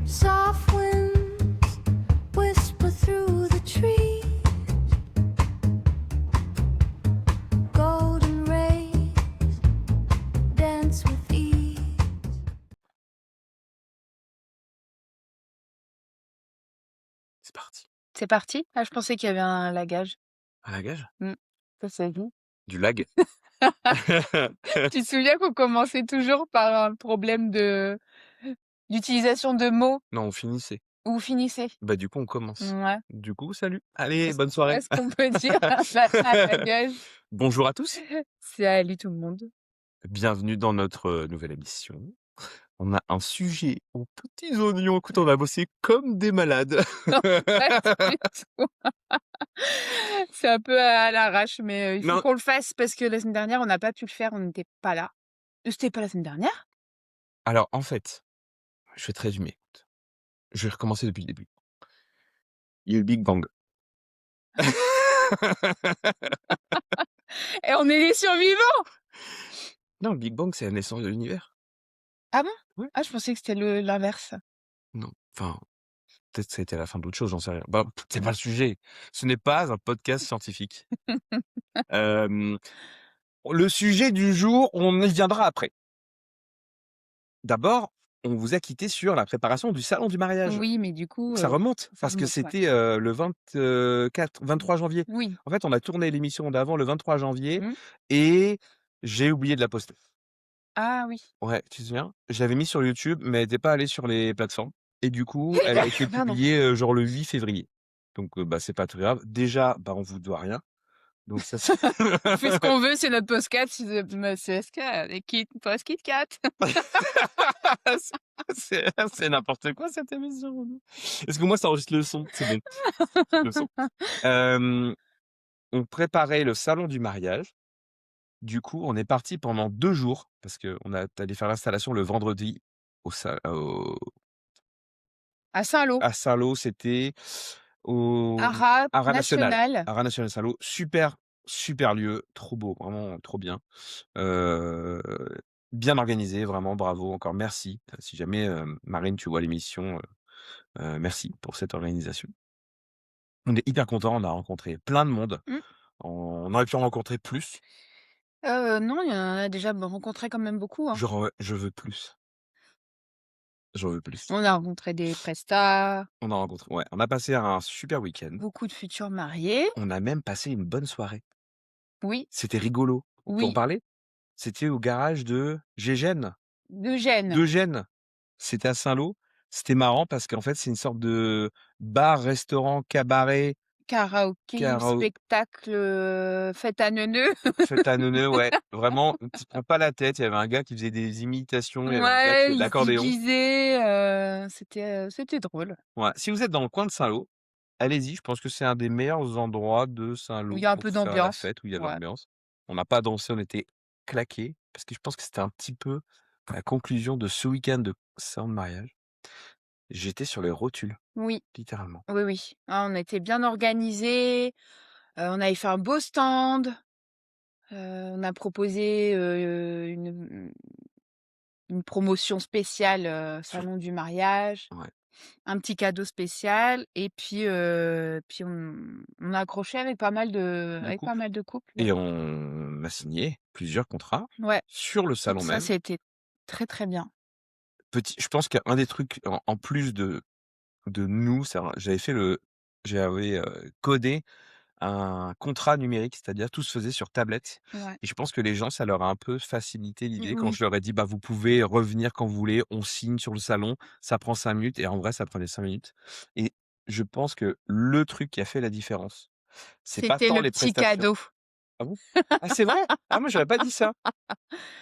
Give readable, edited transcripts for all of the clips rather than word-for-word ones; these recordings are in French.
Soft winds whisper through the trees. Golden rays dance with ease. C'est parti. C'est parti? Ah, je pensais qu'il y avait un lagage. Un lagage? Ça, c'est vous. Du lag? Tu te souviens qu'on commençait toujours par un problème d'utilisation de mots Non, on finissait. où finissait? Bah, du coup, on commence. Ouais. Du coup, salut. Allez, Est-ce bonne soirée. est-ce qu'on peut dire un lagage? Bonjour à tous. Salut tout le monde. Bienvenue dans notre nouvelle émission. On a un sujet aux petits oignons. Écoute, on a bossé comme des malades. Pas du tout. C'est un peu à l'arrache, mais il faut Non. qu'on le fasse parce que la semaine dernière, on n'a pas pu le faire, on n'était pas là. C'était pas la semaine dernière? Alors, en fait, je vais te résumer. Écoute. Je vais recommencer depuis le début. Il y a eu le Big Bang. Et on est les survivants! Non, le Big Bang, c'est la naissance de l'univers. Ah bon? Ouais. Ah, je pensais que c'était l'inverse. Non. Enfin, peut-être que ça a été à la fin d'autre chose, j'en sais rien. Bah, c'est pas le sujet. Ce n'est pas un podcast scientifique. Le sujet du jour, on y viendra après. D'abord, on vous a quitté sur la préparation du salon du mariage. Oui, mais du coup, Ça remonte ça parce que remonte, ouais. c'était, le 23 janvier. Oui. En fait, on a tourné l'émission d'avant le 23 janvier Mmh. et j'ai oublié de la poster. Ah oui. Ouais, tu te souviens? Je l'avais mis sur YouTube, mais elle était pas allée sur les plateformes et du coup, elle a été Pardon. publiée, genre le 8 février. Donc, bah, c'est pas très grave. Déjà, bah, on vous doit rien. Donc ça c'est On fait ce qu'on veut, c'est notre podcast, c'est SK, les Kit Kat. c'est n'importe quoi cette émission. Est-ce que moi ça enregistre le son? C'est bon, le son. On préparait le salon du mariage. Du coup, on est parti pendant 2 jours parce qu'on a tu allais faire l'installation le vendredi À Saint-Lô, à Saint-Lô, c'était au Haras Haras National. National. Haras National Saint-Lô, super, super lieu, trop beau, vraiment trop bien. Heu, Bien organisé, vraiment bravo, encore merci. Si jamais, Marine, tu vois l'émission, merci pour cette organisation. On est hyper contents, on a rencontré plein de monde. Mmh. On aurait pu en rencontrer plus. Non, il y en a déjà rencontré quand même beaucoup, hein. Genre, je veux plus. J'en veux plus. On a rencontré des prestats, On a rencontré ouais, on a passé un super week-end. beaucoup de futurs mariés. On a même passé une bonne soirée. Oui, C'était rigolo. On peut en oui, parler? C'était au garage de Gégène. d'Eugène, D'Eugène. C'était à Saint-Lô. C'était marrant parce qu'en fait, c'est une sorte de bar, restaurant, cabaret, karaoké, karao spectacle, fête à neuneux. fête à neuneu, ouais. Vraiment, tu te prends pas la tête. Il y avait un gars qui faisait des imitations, il y avait un gars qui Ouais, faisait de il se l'accordéon. déguisait, c'était drôle. Ouais. Si vous êtes dans le coin de Saint-Lô, allez-y, je pense que c'est un des meilleurs endroits de Où il Saint-Lô y a un pour peu faire la d'ambiance. fête, où il y a de Ouais. l'ambiance. On n'a pas dansé, on était claqués parce que je pense que c'était un petit peu la conclusion de ce week-end de salon de mariage. J'étais sur les rotules, Oui, littéralement. oui, oui. Ah, on était bien organisés, on avait fait un beau stand, on a proposé, une promotion spéciale, Sur salon du mariage, Ouais. un petit cadeau spécial et puis on a accroché avec pas mal De couple. de couples, ouais. Et on a signé plusieurs contrats Ouais, sur le salon ça même. c'était très, très bien. Je pense qu'un des trucs en plus de nous, j'avais, codé un contrat numérique, c'est-à-dire tout se faisait sur tablette Ouais. et je pense que les gens, ça leur a un peu facilité l'idée quand Oui, je leur ai dit: «Bah, vous pouvez revenir quand vous voulez, on signe sur le salon, ça prend 5 minutes» et en vrai, ça prenait 5 minutes et je pense que le truc qui a fait la différence, c'est pas c'était tant le les petit prestations. cadeau. Ah bon? Ah, c'est vrai? Ah, moi, j'aurais pas dit ça.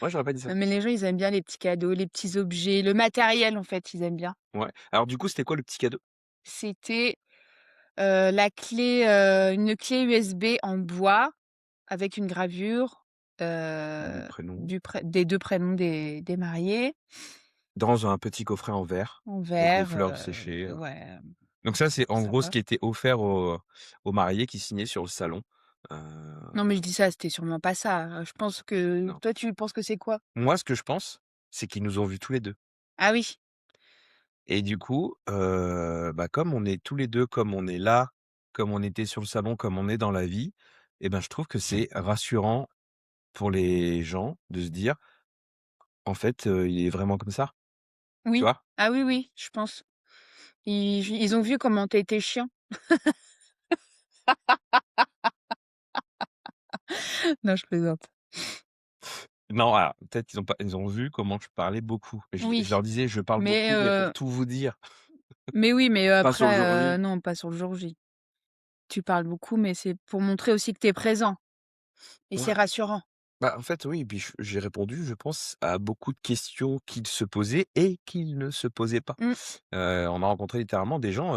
Moi, j'aurais pas dit ça. Mais les gens, ils aiment bien les petits cadeaux, les petits objets, le matériel, en fait, ils aiment bien. Ouais. Alors du coup, c'était quoi le petit cadeau? C'était, la clé, une clé USB en bois avec une gravure, Du prénom. des 2 prénoms des mariés dans un petit coffret en verre, en avec les verre, fleurs séchées. ouais, Donc ça, c'est en gros ce sympa. qui était offert aux mariés qui signaient sur le salon. Heu, Non, mais je dis ça, c'était sûrement pas ça. Je pense que non. toi, tu penses que c'est quoi? Moi, ce que je pense, c'est qu'ils nous ont vus tous les 2 Ah oui. et du coup, bah, comme on est tous les 2, comme on est là, comme on était sur le salon, comme on est dans la vie et ben, je trouve que c'est rassurant pour les gens de se dire: «En fait, il est vraiment comme ça». Tu Oui. vois? Ah oui, oui, je pense. Ils ont vu comment tu étais chiant. Non, je plaisante. Non, alors peut-être ils ont vu comment je parlais beaucoup et je Oui, leur disais: «Je parle mais beaucoup, mais pour tout vous dire, oui, mais pas sur le jour après, J». non, pas sur le jour J. Tu parles beaucoup, mais c'est pour montrer aussi que tu es présent et c'est Ouais. rassurant. Bah, en fait, oui et puis j'ai répondu, je pense, à beaucoup de questions qu'ils se posaient et qu'ils ne se posaient pas. Mmh. On a rencontré littéralement des gens,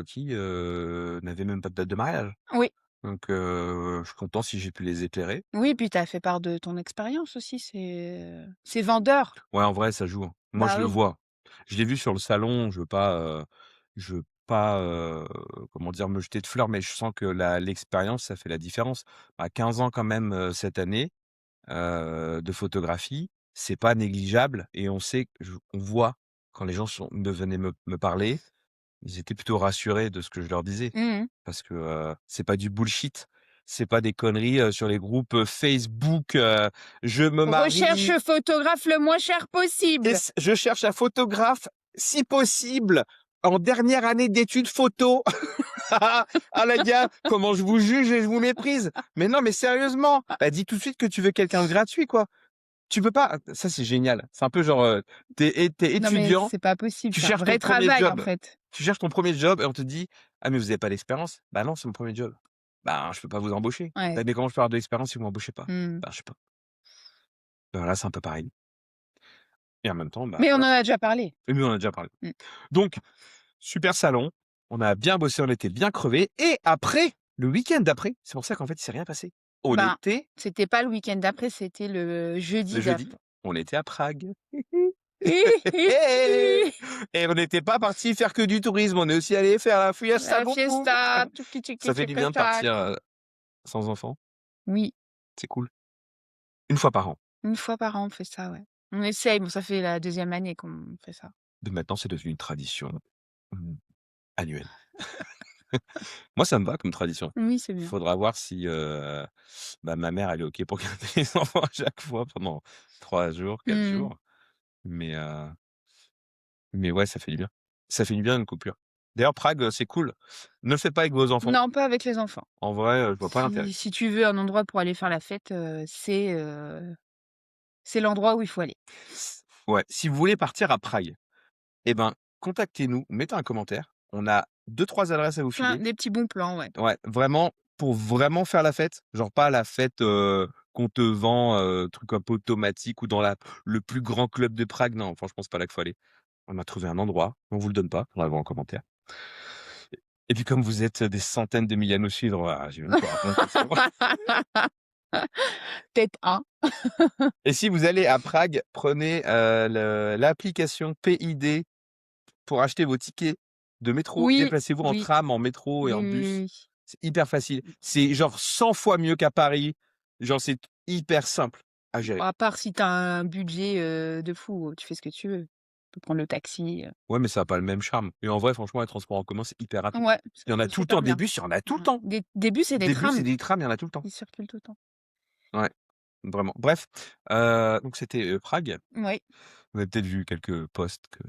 qui, n'avaient même pas de date de mariage. Oui, Donc je suis content si j'ai pu les éclairer. oui, puis tu as fait part de ton expérience aussi, c'est vendeur. Ouais, en vrai, ça joue, hein. Moi, Bah je le oui. vois. Je l'ai vu sur le salon, je veux pas, comment dire? Me jeter de fleurs, mais je sens que la l'expérience, ça fait la différence. À 15 ans quand même, cette année, de photographie, c'est pas négligeable et on voit quand les gens venaient me parler, ils étaient plutôt rassurés de ce que je leur disais. Mmh mh. Parce que, c'est pas du bullshit, c'est pas des conneries, sur les groupes, Facebook, «Je me Recherche marie photographe le moins cher et possible. je cherche un photographe, si possible, en dernière année d'études photo». Ah les gars, comment je vous juge et je vous méprise. Mais non, mais sérieusement, bah, dis tout de suite que tu veux quelqu'un de gratuit, quoi. Tu peux pas ça c'est génial. C'est un peu genre, tu Non, mais étudiant, c'est pas possible, tu c'est un cherches ton vrai premier travail, en job. fait. Tu cherches ton premier job et on te dit: «Ah mais vous avez pas d'expérience». «Bah non, c'est mon premier job». «Bah, je peux pas vous embaucher». Ouais. «Bah, mais comment je peux avoir de l'expérience si vous m'embauchez pas?» Mmh. «Bah, je sais pas». Bah, là, c'est un peu pareil et en même temps, bah, Mais on en voilà. a déjà parlé. Et nous, on en a déjà parlé. Mmh. Donc super salon, on a bien bossé, on était bien crevés et après, le week-end d'après, c'est pour ça qu'en fait, il s'est rien passé. On Ben, était c'était pas le week-end d'après, c'était le le jeudi jeudi, d'après. on était à Prague. Et on n'était pas partis faire que du tourisme, on est aussi allés faire la fiesta La à Goncourt. fiesta, tchouki tchiki Ça fait du bien tchaka de tchac. partir, sans enfants, Oui, c'est cool. Une fois par an. 1 fois par an, on fait ça, ouais. On essaye, bon, ça fait la 2e année qu'on fait ça. De maintenant, c'est devenu une tradition, mmh, annuelle. Moi, ça me va comme tradition. Oui, c'est bien. Faudra voir si, bah, ma mère, elle est OK pour garder les enfants à chaque fois pendant 3 jours, 4 Mmh. jours. Mais, heu, mais ouais, ça fait du bien. Ça fait du bien une coupure. D'ailleurs, Prague, c'est cool. Ne le faites pas avec vos enfants. Non, pas avec les enfants. En vrai, je vois pas l'intérêt. Si tu veux un endroit pour aller faire la fête, c'est l'endroit où il faut aller. Ouais, si vous voulez partir à Prague, eh ben, contactez-nous, mettez un commentaire. On a 2-3 adresses à vous Plein filer. des petits bons plans, ouais. Ouais, vraiment, pour vraiment faire la fête, genre pas la fête, qu'on te vend, truc un peu automatique ou dans le plus grand club de Prague. Non, franchement, c'est pas là qu'il faut aller. On a trouvé un endroit, on vous le donne pas, faudra le voir en commentaire. Et puis comme vous êtes des centaines de milliers à nous suivre, ah, j'ai même pas à raconter ça. Peut-être un. Et si vous allez à Prague, prenez, l'application PID pour acheter vos tickets de métro. Oui, Déplacez-vous en oui, tram, en métro et oui, en oui, bus. oui, C'est hyper facile. C'est genre 100 fois mieux qu'à Paris. Genre, c'est hyper simple à gérer. à part si tu as un budget, de fou, tu fais ce que tu veux. Tu peux prendre le taxi, Ouais, mais ça a pas le même charme. Et en vrai, franchement, les transports en commun, c'est hyper rapide. Ouais, Il y en a c'est tout le temps. super Des bien. bus, il y en a tout le Mmh. temps. Des bus et des Des bus et trams, des trams, il y en a tout le temps. ils circulent tout le temps. Ouais, vraiment. Bref, donc c'était, Prague. Oui. Vous avez peut-être vu quelques posts que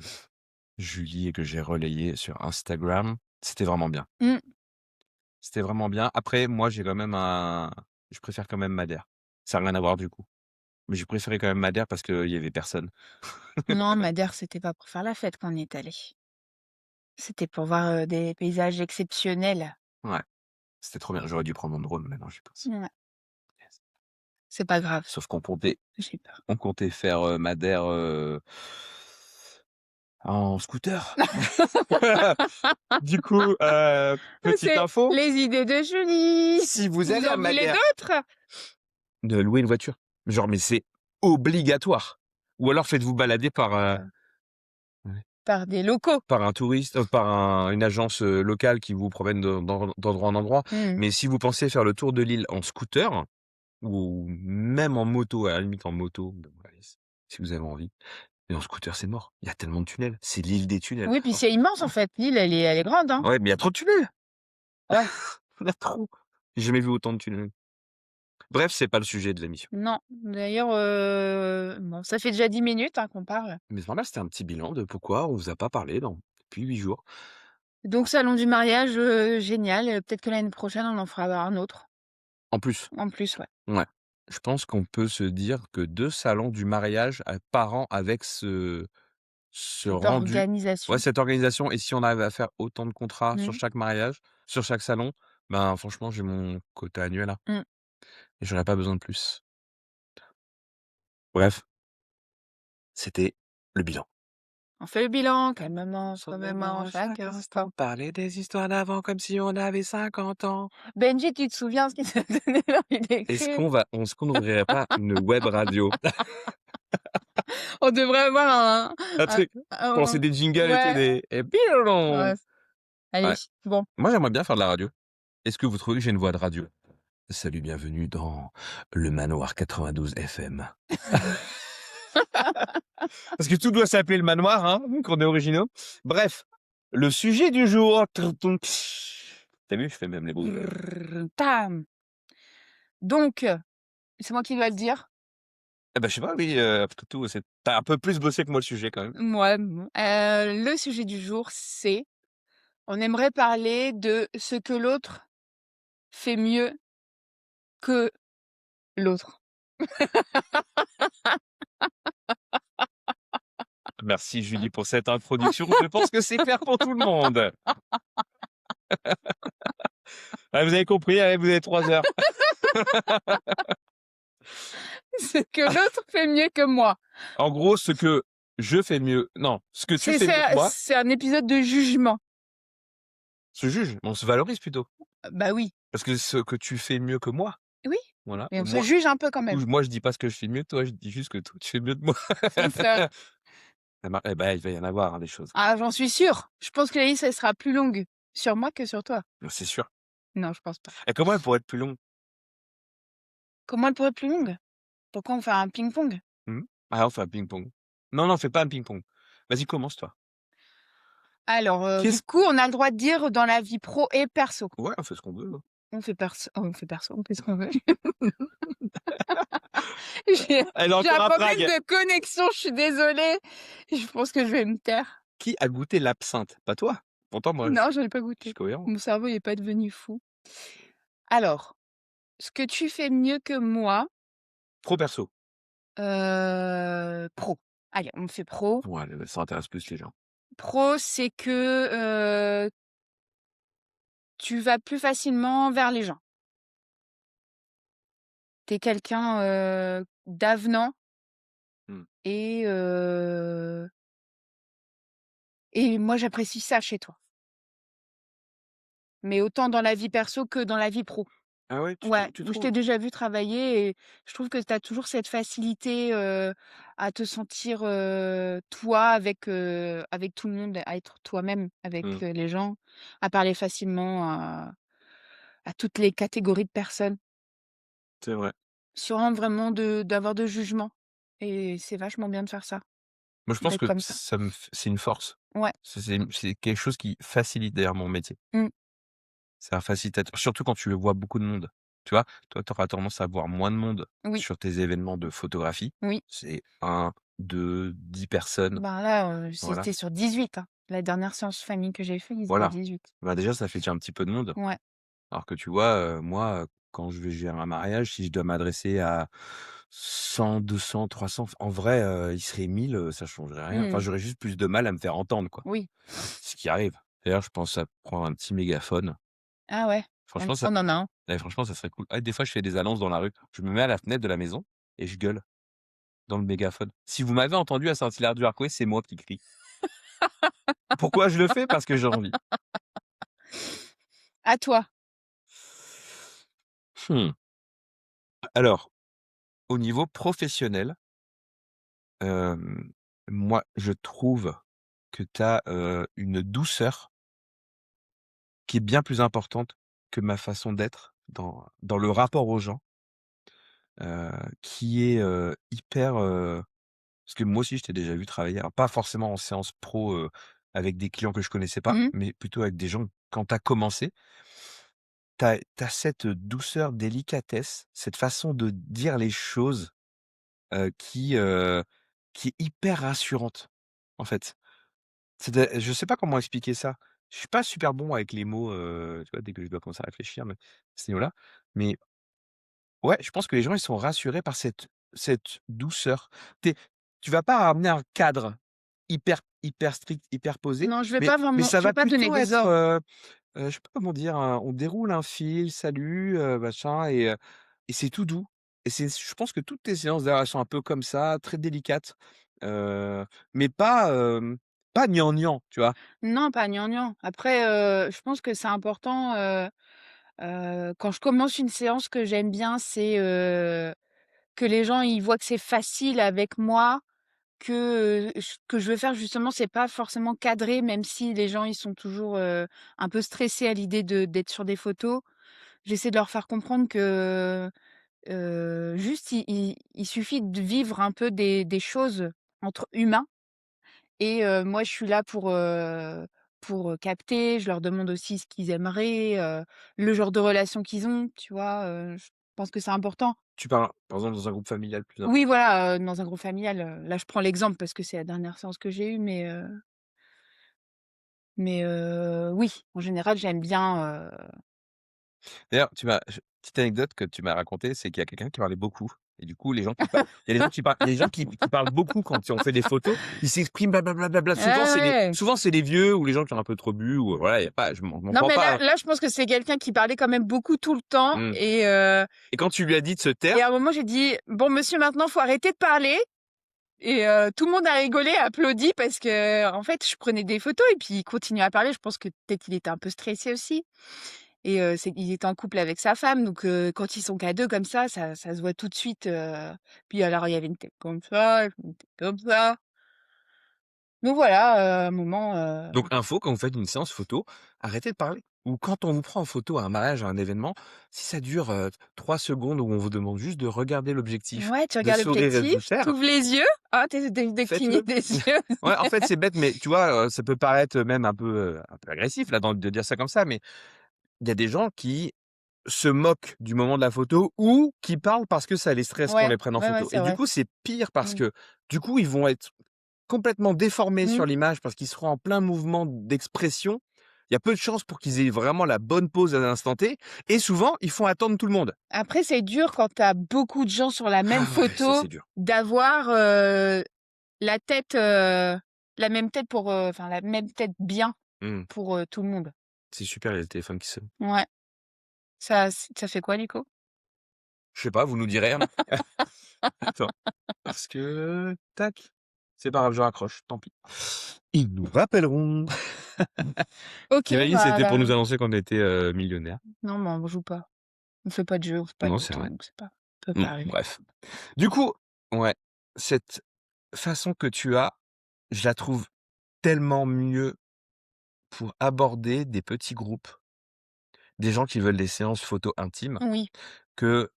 Julie et que j'ai relayés sur Instagram. C'était vraiment bien. Mmh. C'était vraiment bien. Après, moi, je préfère quand même Madère. Ça a rien à voir du coup. Mais j'ai préféré quand même Madère parce qu'il y avait personne. Non, Madère, c'était pas pour faire la fête qu'on y est allé. C'était pour voir, des paysages exceptionnels. Ouais, c'était trop bien. J'aurais dû prendre mon drone maintenant, j'y pense. Ouais, Yes. c'est pas grave, Sauf j'ai peur. on comptait faire, Madère, en scooter. Du coup, petite C'est info, les idées de Julie! si vous allez Vous à en voulez Madère, d'autres? de louer une voiture. Genre, mais c'est obligatoire. Ou alors faites-vous balader par, Par des locaux. par un touriste, une agence locale qui vous promène d'endroit en endroit. Mmh. Mais si vous pensez faire le tour de l'île en scooter, ou même en moto, à la limite en moto, bon, allez, si vous avez envie. Mais en scooter, c'est mort. Il y a tellement de tunnels. C'est l'île des tunnels. Oui, puis c'est immense en fait. L'île, elle est grande, hein. Ouais, mais il y a trop de tunnels. Ouais. Il y en a trop. J'ai jamais vu autant de tunnels. Bref, c'est pas le sujet de l'émission. Non, d'ailleurs, bon, ça fait déjà 10 minutes, hein, qu'on parle. Mais c'est normal, c'était un petit bilan de pourquoi on vous a pas parlé depuis 8 jours. Donc salon du mariage, génial, peut-être que l'année prochaine, on en fera un autre. En plus, En plus, ouais. ouais. Je pense qu'on peut se dire que 2 salons du mariage par an avec ce Cette rendu, ouais, organisation. cette organisation, et si on arrive à faire autant de contrats sur Mmh. chaque mariage, sur chaque salon, ben, franchement, j'ai mon quota annuel, là, Mmh. et j'aurais pas besoin de plus. Bref, c'était le bilan. On fait le bilan, calmement, sommairement, chaque instant. Parler des histoires d'avant comme si on avait 50 ans. Benji, tu te souviens ce qui t'a donné l'envie Est-ce d'écrire? qu'on n'ouvrirait pas une web radio? On devrait avoir Un truc, pour lancer des jingles et tout, ouais. et Ouais. Allez, ouais. bon. Moi, j'aimerais bien faire de la radio. Est-ce que vous trouvez que j'ai une voix de radio? Salut, bienvenue dans le Manoir 92 FM. Parce que tout doit s'appeler le manoir, hein, qu'on est originaux. Bref, le sujet du jour. T'as vu, je fais même les bruits. Tam. Donc, c'est moi qui dois le dire. Eh ben, je sais pas, oui, après tout, t'as un peu plus bossé que moi le sujet quand même. Mouais, le sujet du jour, c'est on aimerait parler de ce que l'autre fait mieux que l'autre. Merci Julie pour cette introduction. Je pense que c'est clair pour tout le monde. Ah, vous avez compris, allez, vous avez 3 heures. Ce que l'autre fait mieux que moi. En gros, ce que je fais mieux, non, ce que tu C'est fais mieux que moi, c'est un épisode de jugement. se juge, on se valorise plutôt. Bah oui. Parce que ce que tu fais mieux que moi, Oui, voilà. mais on se Moi, juge un peu quand même. moi je dis pas ce que je fais mieux de toi, je dis juste que toi tu fais mieux de moi. C'est ça. Eh ben, il va y en avoir, hein, des choses. Ah, j'en suis sûre. Je pense que la liste, elle sera plus longue sur moi que sur toi. C'est sûr. Non, je pense pas. Et comment elle pourrait être plus longue? Comment elle pourrait être plus longue? Pourquoi on fait un ping-pong? Ah, on fait un ping-pong. Non, non, fais pas un ping-pong. Vas-y, commence toi. Alors, du Qu'est-ce coup, on a le droit de dire dans la vie pro et perso. Ouais, on fait ce qu'on veut, hein. On fait perso, on fait perso, on fait ce qu'on veut. J'ai Elle a j'ai un encore un problème prag. de connexion, je suis désolée. Je pense que je vais me taire. Qui a goûté l'absinthe? Pas toi. Pourtant, moi, Non, j'en ai pas je suis goûté. cohérent. Mon cerveau il est pas devenu fou. Alors, ce que tu fais mieux que moi, Pro perso. pro. Allez, on fait pro. Ouais, ça intéresse plus les gens. Pro, c'est que, tu vas plus facilement vers les gens. Tu es quelqu'un, d'avenant Mmh. et moi j'apprécie ça chez toi. Mais autant dans la vie perso que dans la vie pro. Ah ouais, Ouais, tu je trouves? t'ai déjà vu travailler et je trouve que tu as toujours cette facilité, à te sentir, toi avec tout le monde, à être toi-même avec, Mmh. les gens, à parler facilement à toutes les catégories de personnes, C'est vrai. sans vraiment d'avoir de jugement et c'est vachement bien de faire ça, Moi, je pense d'être que comme ça. ça me f c'est une force. Ouais. C'est quelque chose qui facilite d'ailleurs mon métier. Mmh. C'est un facilitateur, surtout quand tu vois beaucoup de monde. Tu vois? Toi, tu auras tendance à voir moins de monde Oui, sur tes événements de photographie. oui. C'est 1, 2, 10 personnes. Ben là, Voilà. c'était sur 18, hein. La dernière séance famille que j'ai fait, ils étaient Voilà. 18. Bah, déjà, ça fait déjà un petit peu de monde. Ouais. Alors que tu vois, moi, quand je vais gérer un mariage, si je dois m'adresser à 100, 200, 300, en vrai, ils seraient 1000, ça changerait rien. Enfin, Mmh. j'aurais juste plus de mal à me faire entendre, quoi. Oui. Ce qui arrive. D'ailleurs, je pense à prendre un petit mégaphone. Ah ouais, Franchement, ça on en a un. franchement, ça serait cool. Ah, des fois, je fais des annonces dans la rue. Je me mets à la fenêtre de la maison et je gueule dans le mégaphone. Si vous m'avez entendu à Saint-Hilaire du Harcouët, c'est moi qui crie. Pourquoi je le fais? Parce que j'ai envie. À toi. Mmh. Alors, au niveau professionnel, moi, je trouve que tu as, une douceur qui est bien plus importante que ma façon d'être dans le rapport aux gens, qui est, hyper, parce que moi aussi je t'ai déjà vu travailler, alors pas forcément en séance pro, avec des clients que je connaissais pas, Mmh. mais plutôt avec des gens quand tu as commencé. Tu as cette douceur, délicatesse, cette façon de dire les choses, heu, qui, heu, qui est hyper rassurante, en fait. Je sais pas comment expliquer ça. Je suis pas super bon avec les mots, tu vois, dès que je dois commencer à réfléchir, mais à ce niveau-là. Mais ouais, je pense que les gens, ils sont rassurés par cette douceur. Tu vas pas ramener un cadre hyper strict, hyper posé, Non, mais ça je vais va pas donner plutôt des être, ordres. je sais pas comment dire, on déroule un fil, salut, machin et c'est tout doux et je pense que toutes tes séances d'ailleurs, elles sont un peu comme ça, très délicates, heu, mais pas gnangnan, tu vois? Non, pas gnangnan. Après, je pense que c'est important, quand je commence une séance, ce que j'aime bien, c'est, que les gens, ils voient que c'est facile avec moi, que, ce que je veux faire justement, c'est pas forcément cadré, même si les gens, ils sont toujours, un peu stressés à l'idée de d'être sur des photos. J'essaie de leur faire comprendre que, juste il suffit de vivre un peu des choses entre humains et moi je suis là pour capter. Je leur demande aussi ce qu'ils aimeraient, le genre de relation qu'ils ont, tu vois? Je pense que c'est important. Tu parles, par exemple, dans un groupe familial plus Oui, important. voilà, dans un groupe familial, là je prends l'exemple parce que c'est la dernière séance que j'ai eue, mais oui, en général j'aime bien, D'ailleurs, petite anecdote que tu m'as racontée, c'est qu'il y a quelqu'un qui parlait beaucoup et du coup, les gens qui pa il y a des gens qui parlent il y a des gens qui parlent beaucoup quand on fait des photos, ils s'expriment bla. Souvent, ah ouais! c'est les vieux ou les gens qui ont un peu trop bu ou voilà, il y a pas je m'en Non prends mais pas, là hein. là je pense que c'est quelqu'un qui parlait quand même beaucoup tout le temps Mmh et quand tu lui as dit de se et à un taire, moment j'ai dit: «Bon monsieur maintenant faut arrêter de parler». Et tout le monde a rigolé, a applaudi parce qu'en fait, je prenais des photos et puis il continuait à parler. Je pense que peut-être il était un peu stressé aussi et il était en couple avec sa femme donc quand ils sont qu'à 2 comme ça se voit tout de suite, puis alors il y avait une tête comme ça, une tête comme ça. Donc voilà, un moment, donc info, quand vous faites une séance photo, arrêtez de parler ou quand on vous prend en photo à un mariage, à un événement, si ça dure, 3 secondes où on vous demande juste de regarder l'objectif, ouais, tu de regardes sourire et de l'objectif, vous taire, tu les yeux, ah tu de cligner faites-le. des yeux. Ouais, en fait, c'est bête, mais tu vois, ça peut paraître même un peu agressif là dans de dire ça comme ça, mais il y a des gens qui se moquent du moment de la photo ou qui parlent parce que ça les stresse qu'on Ouais, les prenne en ouais, ouais, photo c'est et du vrai. coup, c'est pire parce Mmh. que, du coup, ils vont être complètement déformés Mmh. sur l'image parce qu'ils seront en plein mouvement d'expression. Il y a peu de chances pour qu'ils aient vraiment la bonne pose à l'instant T et souvent, ils font attendre tout le monde. Après, c'est dur quand tu as beaucoup de gens sur la même Ah ouais, ça, photo c'est dur. d'avoir, la tête, la même tête pour, enfin la même tête bien Mmh. pour, tout le monde. C'est super, il y a le téléphone qui sonne. Ouais. Ça fait quoi, Nico? Je sais pas, vous nous direz, hein. Attends. Parce que tac, c'est pas grave, je raccroche, tant pis. Ils nous rappelleront. OK, Tu imagines, c'était pour voilà. nous annoncer qu'on était, millionnaires. Non, mais on joue pas. On fait pas de jeu, on fait pas de Non, c'est loto, vrai. donc c'est pas ça peut Mmh, pas arriver. bref. Du coup, ouais, cette façon que tu as, je la trouve tellement mieux pour aborder des petits groupes, des gens qui veulent des séances photos intimes Oui, que,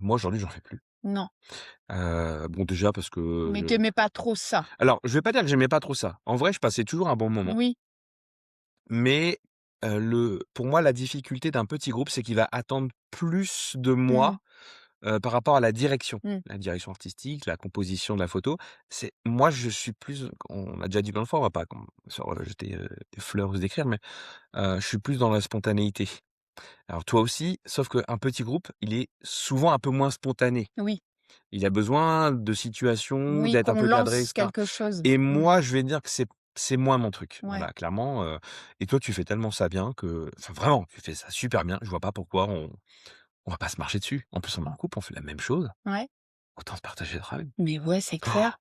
moi aujourd'hui j'en fais plus. non, Bon déjà parce que mais tu pas trop ça? alors je vais pas dire que j'aimais pas trop ça. En vrai, je passais toujours un bon moment. Oui. Mais, pour moi, la difficulté d'un petit groupe, c'est qu'il va attendre plus de Mmh. moi, par rapport à Mmh. la direction artistique, la composition de la photo. C'est moi, je suis plus on a déjà dit plein de fois, on va pas jeter, des fleurs ou se décrire, mais, je suis plus dans la spontanéité. Alors toi aussi, sauf qu'un petit groupe, il est souvent un peu moins spontané. Oui, Il a besoin de situations, oui, d'être un qu'on peu cadré et lance cetera. quelque chose. Et Mmh. moi, je vais dire que c'est moins mon truc. Ouais. Voilà, clairement, et toi, tu fais tellement ça bien que enfin vraiment, tu fais ça super bien. Je vois pas pourquoi on va pas se marcher dessus. En plus, on est en couple, on fait la même chose, Ouais. autant se partager le travail. Mais ouais, c'est Oh, clair.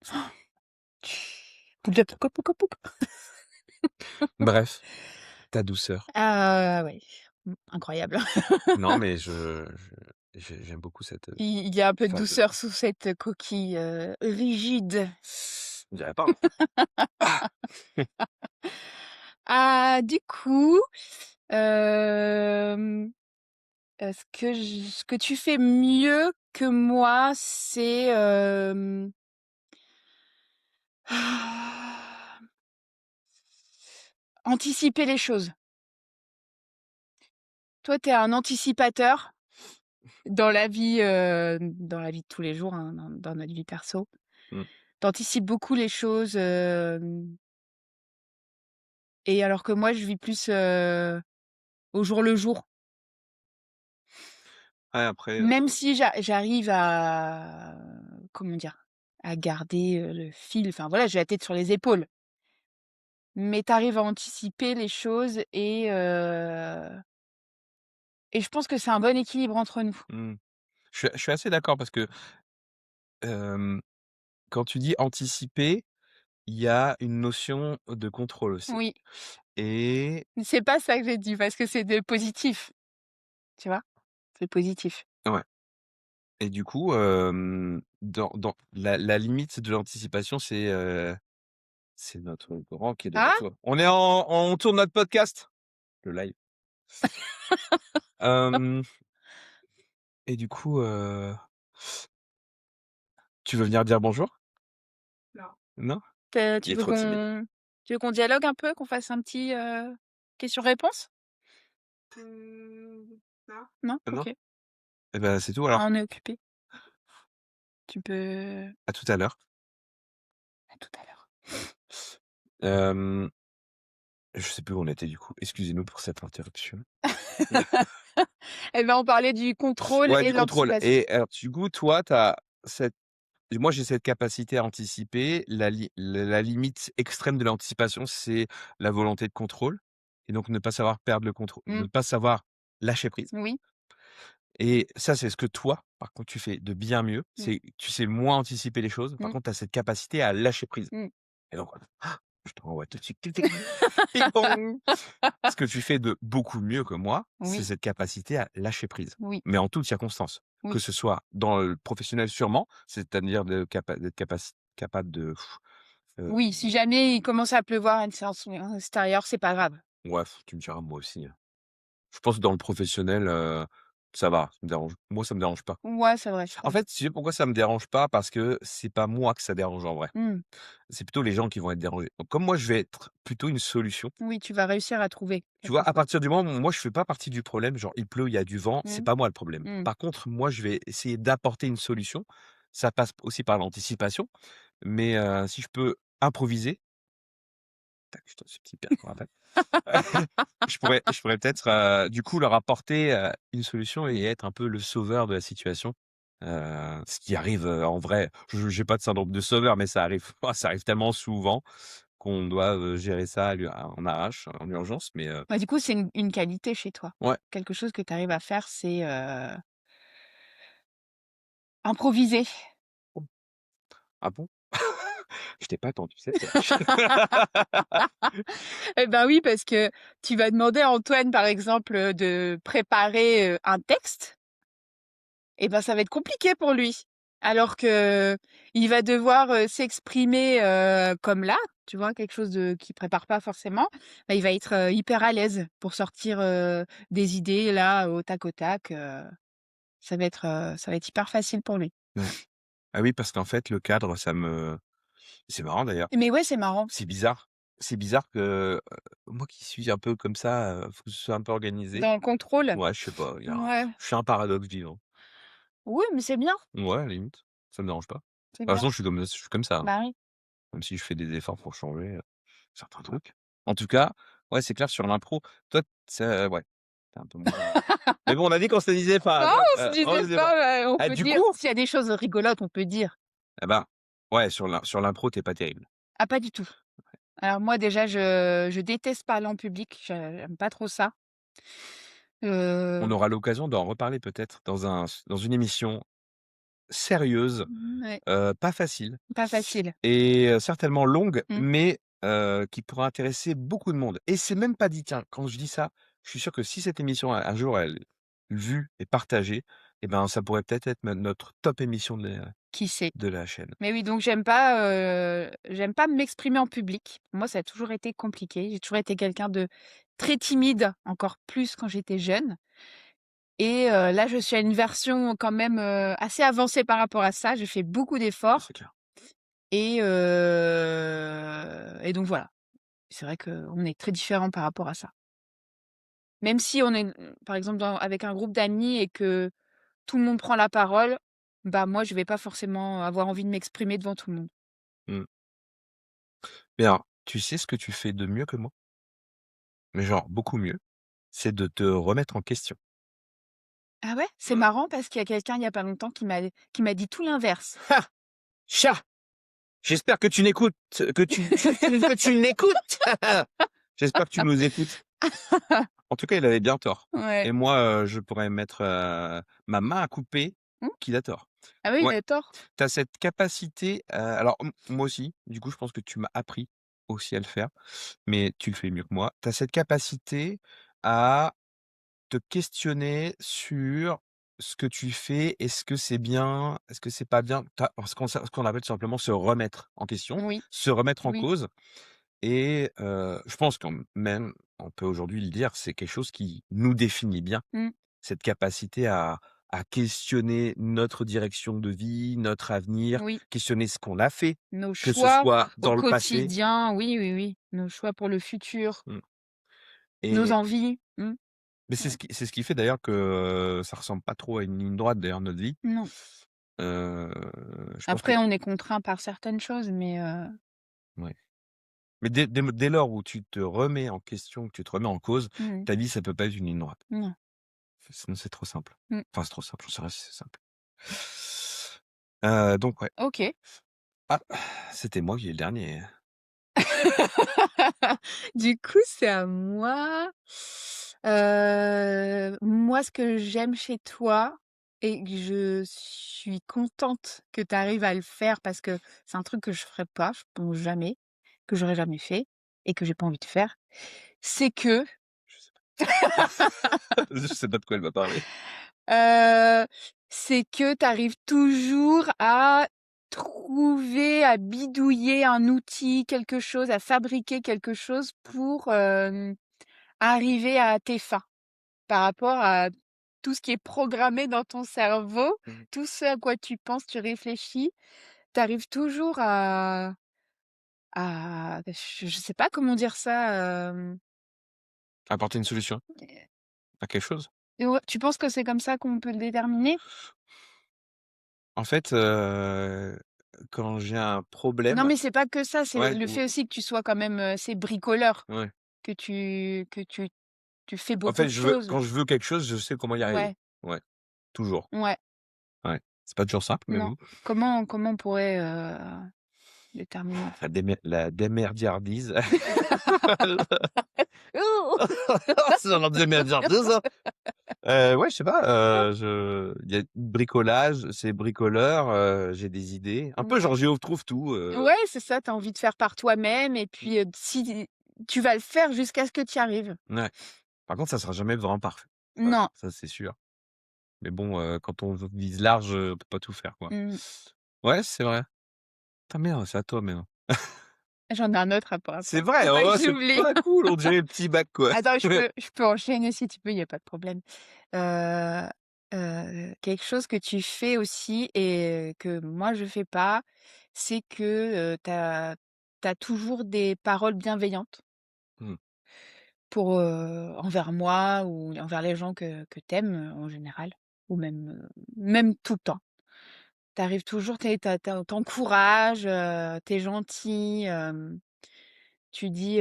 Pouc pouc pouc pouc. bref, ta douceur. Ah ouais, incroyable. Non, mais j'aime beaucoup cette, Il y a un peu de phase. douceur sous cette coquille, rigide. Je dirais pas, hein. Ah! Ah, du coup, hem, ce que tu fais mieux que moi, c'est, anticiper les choses. Toi, tu es un anticipateur dans la vie de tous les jours, hein, dans notre vie perso. Mmh. Tu anticipes beaucoup les choses, et alors que moi, je vis plus, au jour le jour. Ouais, après, Même si j'arrive à comment dire? À garder, le fil, enfin voilà, j'ai la tête sur les épaules. Mais tu arrives à anticiper les choses et je pense que c'est un bon équilibre entre nous. mmh, je suis assez d'accord parce que, hem, quand tu dis anticiper, il y a une notion de contrôle aussi Oui, et c'est pas ça que j'ai dit parce que c'est de positif, tu vois? C'est positif. ouais et du coup, dans la limite de l'anticipation, c'est notre grand qui est de Ah? retour. On tourne notre podcast, le live. Hem et du coup, tu veux venir dire bonjour? Non. Non? Il Tu est veux trop timide. qu'on dialogue un peu, qu'on fasse un petit, question-réponse? Non. Non? Non? OK. Et ben, c'est tout Ah, alors. on est occupé. Tu peux À tout à l'heure. à tout à l'heure. Hem, je sais plus où on était du coup. Excusez-nous pour cette interruption. Eh ben, on parlait du contrôle Ouais, et du de contrôle l'anticipation. et alors du coup, toi, t'as cette moi, j'ai cette capacité à anticiper. La limite extrême de l'anticipation, c'est la volonté de contrôle et donc ne pas savoir perdre le contrôle, ne Mmh. pas savoir lâcher prise Oui. et ça, c'est ce que toi, par contre, tu fais de bien mieux. Mmh. C'est tu sais moins anticiper les choses. Par Mmh. contre, tu as cette capacité à lâcher prise Mmh. et donc je te renvoie tout de suite. Tic tic, ping pong. Ce que tu fais de beaucoup mieux que moi, c'est Oui, cette capacité à lâcher prise, oui, mais en toutes circonstances. Que oui. ce soit dans le professionnel sûrement, c'est-à-dire d'être capable de heu, Oui, si jamais il commence à pleuvoir à une séance extérieure, c'est pas grave. bref, tu me diras moi aussi, hein. Je pense que dans le professionnel, ça va, ça me dérange moi ça me dérange pas. Ouais, c'est vrai, En fait, tu sais pourquoi ça me dérange pas? Parce que c'est pas moi que ça dérange en vrai. Mmh. C'est plutôt les gens qui vont être dérangés. Donc comme moi je vais être plutôt une solution. Oui, tu vas réussir à trouver Tu vois, à quelquefois. partir du moment où moi je fais pas partie du problème, genre il pleut, il y a du vent, c'est Mmh. pas moi le problème. Mmh. Par contre, moi je vais essayer d'apporter une solution. Ça passe aussi par l'anticipation, mais si je peux improviser, tac, je te ce petit perche pour rappel. Je pourrais peut-être, du coup leur apporter, une solution et être un peu le sauveur de la situation. Ce qui arrive, en vrai, je j'ai pas de syndrome de sauveur, mais ça arrive ça arrive tellement souvent qu'on doit, gérer ça en arrache, en urgence, mais Bah, du coup, c'est une qualité chez toi. ouais. Quelque chose que tu arrives à faire, c'est, improviser. Ah bon? Je t'ai pas attendu celle-là. Eh ben, oui, parce que tu vas demander à Antoine, par exemple, de préparer, un texte. Et ben, ça va être compliqué pour lui. Alors que il va devoir, s'exprimer, comme là, tu vois? Quelque chose de qu'il prépare pas forcément. Bah, il va être, hyper à l'aise pour sortir, des idées là, au tac, ça va être hyper facile pour lui. Ouais. Ah oui, parce qu'en fait, le cadre, c'est marrant d'ailleurs. Mais ouais, c'est marrant. C'est bizarre. C'est bizarre que, moi qui suis un peu comme ça, faut que ce soit un peu organisé. Dans le contrôle? Ouais, je sais pas, Ouais. je suis un paradoxe vivant. Oui, mais c'est bien, Ouais, à la limite, ça me dérange pas. De c'est toute bien. façon, je suis comme ça, hein, Bah oui. même si je fais des efforts pour changer, certains trucs. En tout cas, ouais, c'est clair sur l'impro, toi, c'est ouais, tu un peu moins mais bon, on a dit qu'on se disait pas, Non, donc on se on disait se dit pas. pas, on Ah, peut du dire coup s'il y a des choses rigolotes, on peut dire. eh ben, ouais, sur l'impro, tu pas terrible. Ah, pas du tout. Alors moi déjà je déteste parler en public, j'aime pas trop ça. On Heu, aura l'occasion d'en reparler peut-être dans une émission sérieuse, ouais, pas facile pas facile. et certainement longue, Mmh. mais qui pourra intéresser beaucoup de monde et c'est même pas dit tiens, quand je dis ça, je suis sûr que si cette émission un jour elle est vue et partagée, et ben, ça pourrait peut-être être notre top émission Qui sait? de la chaîne. Mais oui, donc j'aime pas m'exprimer en public. Pour moi, ça a toujours été compliqué. J'ai toujours été quelqu'un de très timide, encore plus quand j'étais jeune et là, je suis à une version quand même, assez avancée par rapport à ça. J'ai fait beaucoup d'efforts C'est clair. et donc voilà. C'est vrai qu'on est très différents par rapport à ça. Même si on est, par exemple, avec un groupe d'amis et que tout le monde prend la parole, bah, moi, je vais pas forcément avoir envie de m'exprimer devant tout le monde. Mmh. Mais alors, tu sais ce que tu fais de mieux que moi? Mais genre beaucoup mieux, c'est de te remettre en question. Ah ouais? C'est Mmh. marrant parce qu'il y a quelqu'un il y a pas longtemps qui m'a dit tout l'inverse. Ha! Chat! J'espère que tu n'écoutes que tu n'écoutes! J'espère que tu nous écoutes. En tout cas, il avait bien tort Ouais. et moi, je pourrais mettre, ma main à couper Mmh. qu'il a tort. Ah oui, il Ouais, a tort. tu as cette capacité, alors moi aussi, du coup, je pense que tu m'as appris aussi à le faire, mais tu le fais mieux que moi. Tu as cette capacité à te questionner sur ce que tu fais. Est-ce que c'est bien? Est-ce que c'est pas bien? Tu ce qu'on appelle simplement se remettre en question, Oui, se remettre en oui. cause et je pense quand même, on peut aujourd'hui le dire, c'est quelque chose qui nous définit bien. Mmh. Cette capacité à questionner notre direction de vie, notre avenir, Oui. questionner ce qu'on a fait, Nos que ce choix soit au dans le passé. quotidien, oui, oui, oui. Nos choix pour le futur, Mmh nos et envies. Mmh. mais Ouais. c'est ce qui fait d'ailleurs que ça ressemble pas trop à une ligne droite d'ailleurs notre vie. Non. Heu, je pense que Après, on est contraint par certaines choses, mais ouais. Mais dès lors où tu te remets en question, que tu te remets en cause, mmh, ta vie ça peut pas être une ligne droite. non. Sinon c'est trop simple. Mmh. Enfin c'est trop simple, j'en sais rien si c'est simple. Donc ouais. OK. Ah, c'était moi qui ai le dernier. Du coup, c'est à moi. Moi, ce que j'aime chez toi et que je suis contente que tu arrives à le faire parce que c'est un truc que je ferais pas, je pense jamais, que j'aurais jamais fait et que j'ai pas envie de faire, c'est que, Je sais pas. Je sais pas de quoi elle va parler. heu, c'est que tu arrives toujours à trouver, à bidouiller un outil, quelque chose, à fabriquer quelque chose pour, arriver à tes fins. Par rapport à tout ce qui est programmé dans ton cerveau, Mmh. tout ce à quoi tu penses, tu réfléchis, tu arrives toujours à je sais pas comment dire ça, Apporter une solution à quelque chose? ouais, tu penses que c'est comme ça qu'on peut le déterminer? En fait, quand j'ai un Non, problème mais c'est pas que ça, c'est ouais, le ou fait aussi que tu sois quand même, assez bricoleur, ouais. que tu fais En beaucoup fait, de choses. quand je veux quelque chose, je sais comment y arriver. Ouais, Ouais, toujours. ouais, Ouais. C'est pas toujours simple, mais non. bon. Comment on pourrait, déterminer? La démerdiardise. Ouh! C'est dans la démerdiardise, hein. Ouais, je sais pas, il y a bricolage, c'est bricoleur, j'ai des idées. Un peu genre Ouais. Géo trouve tout, Ouais, c'est ça, tu as envie de faire par toi-même et mmh, puis, si tu vas le faire jusqu'à ce que tu y arrives. ouais. Par contre, ça sera jamais vraiment parfait. Ouais, Non. ça c'est sûr. Mais bon, quand on vise large, on peut pas tout faire, quoi. Mmh. Ouais, c'est vrai. Putain merde, c'est à toi maintenant. J'en ai un autre rapport à C'est toi. vrai, Faut pas que oh, c'est j'oublie. pas cool, on dirait le petit bac, quoi. Attends, je peux enchaîner si tu veux, il y a pas de problème. Heu quelque chose que tu fais aussi et que moi je fais pas, c'est que, tu as toujours des paroles bienveillantes Mmh. pour, envers moi ou envers les gens que tu aimes, en général ou même tout le temps. Tu arrives toujours, tu es tu tu gentil, tu dis,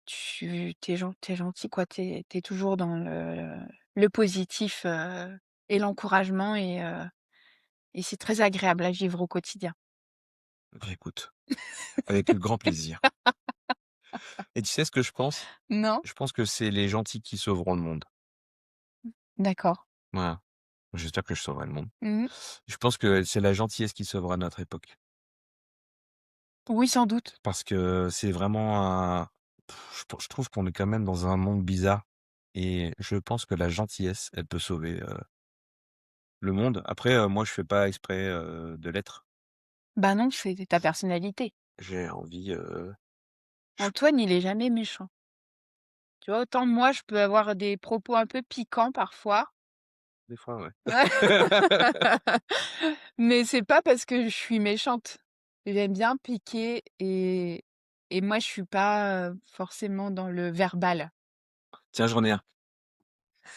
tu gentil quoi, tu es toujours dans le positif, et l'encouragement et c'est très agréable à vivre au quotidien. Bah, écoute, avec grand plaisir. Et tu sais ce que je pense? Non? Je pense que c'est les gentils qui sauveront le monde. D'accord. Voilà. J'espère que je sauverai le monde. Mmh. Je pense que c'est la gentillesse qui sauvera notre époque. Oui, sans doute. Parce que c'est vraiment un je trouve qu'on est quand même dans un monde bizarre et je pense que la gentillesse, elle peut sauver, le monde. Après, moi, je fais pas exprès, de l'être. Bah non, c'est ta personnalité. J'ai envie, je Antoine, il est jamais méchant. Tu vois, autant moi, je peux avoir des propos un peu piquants parfois. des fois, ouais. Mais c'est pas parce que je suis méchante. J'aime bien piquer et moi, je suis pas, forcément dans le verbal. Tiens, j'en ai un.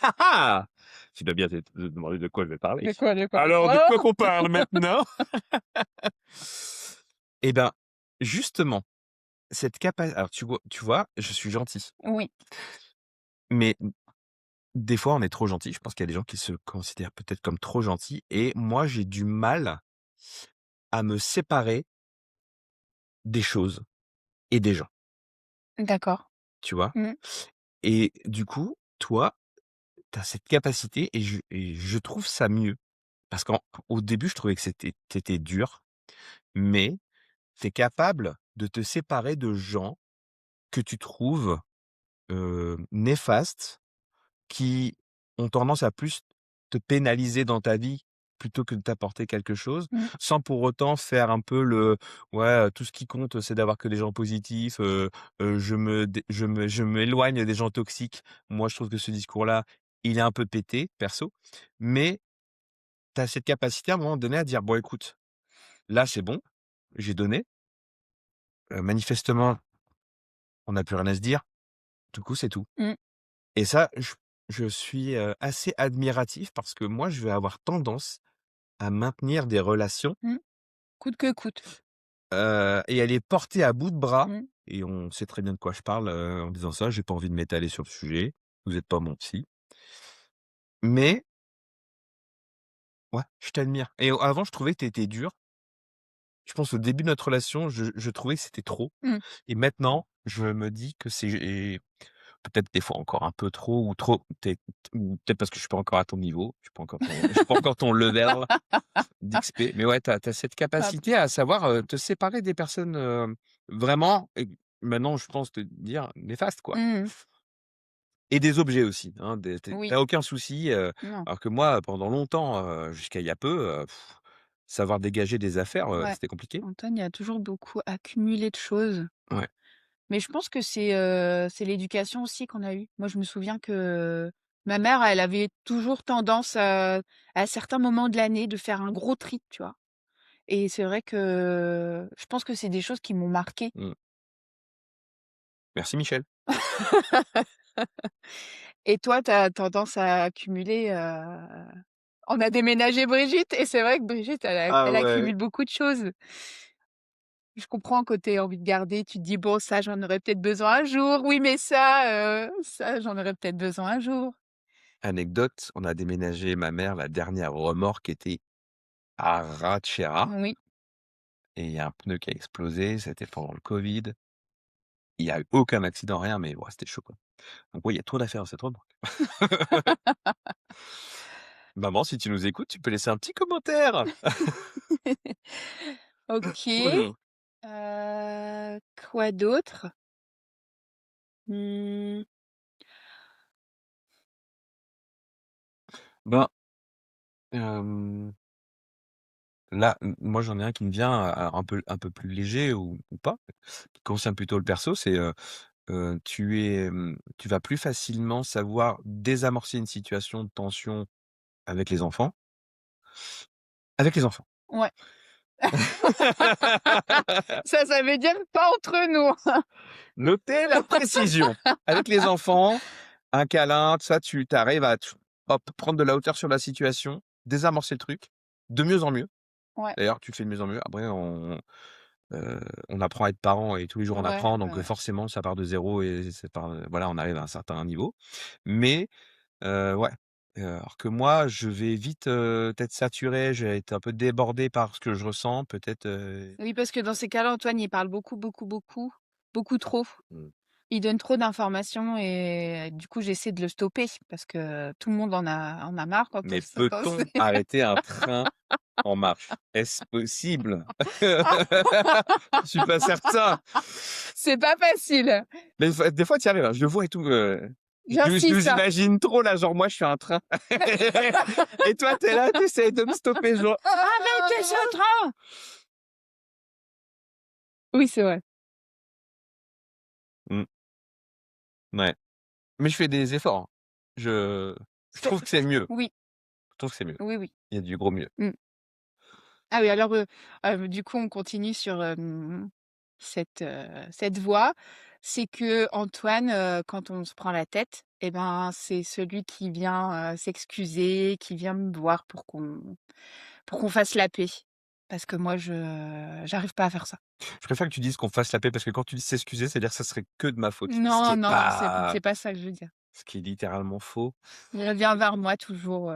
Ah ah! Tu dois bien te demander de quoi je vais parler. De quoi? De quoi? Alors, de Oh! quoi qu'on parle maintenant? Eh ben, justement, cette capa alors tu vois, je suis gentil, Oui, mais des fois, on est trop gentil. Je pense qu'il y a des gens qui se considèrent peut-être comme trop gentils et moi, j'ai du mal à me séparer des choses et des gens, d'accord. tu vois? Mmh, Et du coup, toi, tu as cette capacité et je trouve ça mieux parce qu'au début, je trouvais que tu dur, mais tu es capable de te séparer de gens que tu trouves, néfastes, qui ont tendance à plus te pénaliser dans ta vie plutôt que de t'apporter quelque chose, mmh, sans pour autant faire un peu le: «Ouais, tout ce qui compte, c'est d'avoir que des gens positifs, je m'éloigne des gens toxiques». Moi, je trouve que ce discours-là, il est un peu pété, perso, mais tu as cette capacité à un moment donné à dire: «Bon écoute, là c'est bon, j'ai donné, manifestement, on n'a plus rien à se dire, du coup c'est tout». mmh, Et ça, je suis, assez admiratif parce que moi, je vais avoir tendance à maintenir des relations, mmh. Coûte que coûte. et à les porter à bout de bras Mmh, et on sait très bien de quoi je parle, en disant ça. J'ai pas envie de m'étaler sur le sujet. Vous êtes pas mon psy. Mais ouais, je t'admire et avant, je trouvais que tu étais dur. Je pense au début de notre relation, je trouvais que c'était trop mmh. et maintenant, je me dis que c'est peut-être des fois encore un peu trop ou trop ou peut-être parce que je suis pas encore à ton niveau, je suis pas encore ton level d'XP. Mais ouais, tu as cette Hop. capacité à savoir, te séparer des personnes, vraiment et maintenant je pense te dire néfastes, quoi. Mmh. Et des objets aussi, hein, des tu Oui, as aucun souci, non, alors que moi, pendant longtemps, jusqu'à il y a peu, savoir dégager des affaires, ouais. c'était compliqué. Antoine, il a toujours beaucoup accumulé de choses. Ouais. Mais je pense que c'est l'éducation aussi qu'on a eue. Moi, je me souviens que ma mère, elle avait toujours tendance à certains moments de l'année, de faire un gros tri, tu vois? Et c'est vrai que je pense que c'est des choses qui m'ont marquée. Mmh. Merci Michel. Et toi, tu as tendance à accumuler, on a déménagé Brigitte et c'est vrai que Brigitte, Ah elle ouais. accumule beaucoup de choses. Je comprends que tu aies envie de garder, tu te dis: «Bon, ça, j'en aurais peut-être besoin un jour. Oui, mais ça, j'en aurais peut-être besoin un jour». Anecdote, on a déménagé ma mère, la dernière remorque était à Tchera Oui. et il y a un pneu qui a explosé, c'était pendant le covid. Il y a eu aucun accident, rien, mais ouais, c'était chaud, quoi. Donc ouais, il y a trop d'affaires dans cette remorque. Maman, si tu nous écoutes, tu peux laisser un petit commentaire. OK, Mmh. quoi d'autre? Mmh, Ben, là, moi, j'en ai un qui me vient, un peu plus léger ou pas, qui concerne plutôt le perso, c'est, tu vas plus facilement savoir désamorcer une situation de tension avec les enfants, avec les enfants. ouais. Ça veut dire pas entre nous. Notez la précision. Avec les enfants, un câlin, tout ça, tu arrives à hop, prendre de la hauteur sur la situation, désamorcer le truc, de mieux en mieux. Ouais, D'ailleurs, tu le fais de mieux en mieux. Après on apprend à être parent et tous les jours on ouais, apprend, ouais, donc ouais. forcément ça part de zéro et voilà, on arrive à un certain niveau. Mais ouais, alors que moi, je vais vite, être saturé, je vais être un peu débordé par ce que je ressens, peut-être, Oui, parce que dans ces cas-là, Antoine, il parle beaucoup, beaucoup, beaucoup, beaucoup trop. mmh, Il donne trop d'informations et du coup, j'essaie de le stopper parce que tout le monde en a marre quand mais quand peut-on arrêter un train en marche? Est-ce possible? Je suis pas certain. c'est pas facile. Mais des fois tu y arrives, hein, je le vois et tout, Je J'insiste, nous hein. imagine trop là, genre moi je suis un train et toi tu es là, tu essaies de me stopper genre: Arrêtez ce train! Oui, c'est vrai. Mmh, ouais. Mais je fais des efforts, hein. Je je C'est trouve que c'est mieux. oui, Je trouve que c'est mieux. oui, oui. Il y a du gros mieux. Mmh. Ah oui, alors, du coup, on continue sur, cette voie. C'est qu'Antoine, quand on se prend la tête et ben, c'est celui qui vient, s'excuser, qui vient me voir pour qu'on fasse la paix. Parce que moi, j'arrive pas à faire ça. Je préfère que tu dises qu'on fasse la paix parce que quand tu dis s'excuser, c'est-à-dire que ça serait que de ma faute. Non, non, c'est pas ça que je veux dire. Ce qui est littéralement faux. Il revient vers moi toujours,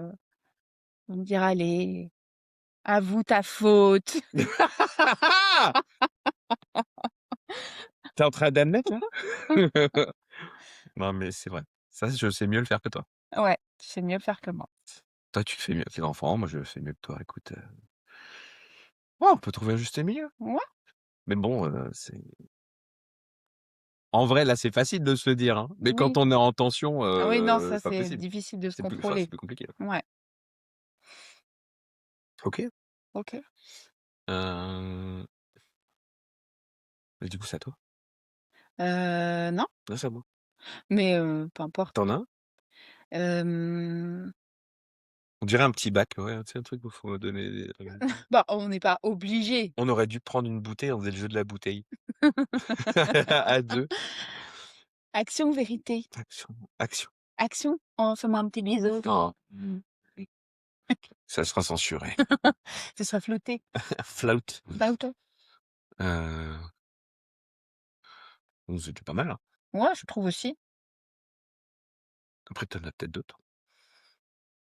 pour me dire: «Allez, avoue ta faute». Tu es en train d'admettre là? Non mais c'est vrai. Ça, je sais mieux le faire que toi. Ouais, tu sais mieux le faire que moi. Toi, tu le fais mieux que les enfants, moi je le fais mieux que toi. Écoute, ouais, on peut trouver un juste milieu. Ouais, Mais bon, c'est en vrai, là, c'est facile de se le dire, hein, mais quand oui. on est en tension, Ah oui, non, ça, c'est pas c'est possible. difficile de se C'est contrôler. plus compliqué. Ouais, OK. OK. Heu, du coup, c'est à toi? Non, Là, c'est à moi. mais peu importe. Tu en as un? Hem, On dirait un petit bac, ouais, tu sais, un truc où faut donner des bah, on n'est pas obligé. on aurait dû prendre une bouteille, on faisait le jeu de la bouteille. À 2. Action, vérité. Action, action. Action, on se met un petit bisou. Non, ça sera censuré. Ce sera flouté. Flout. Flouté. Heu, bon, c'était pas mal, hein. Ouais, je trouve aussi. Après, tu en as peut-être d'autres.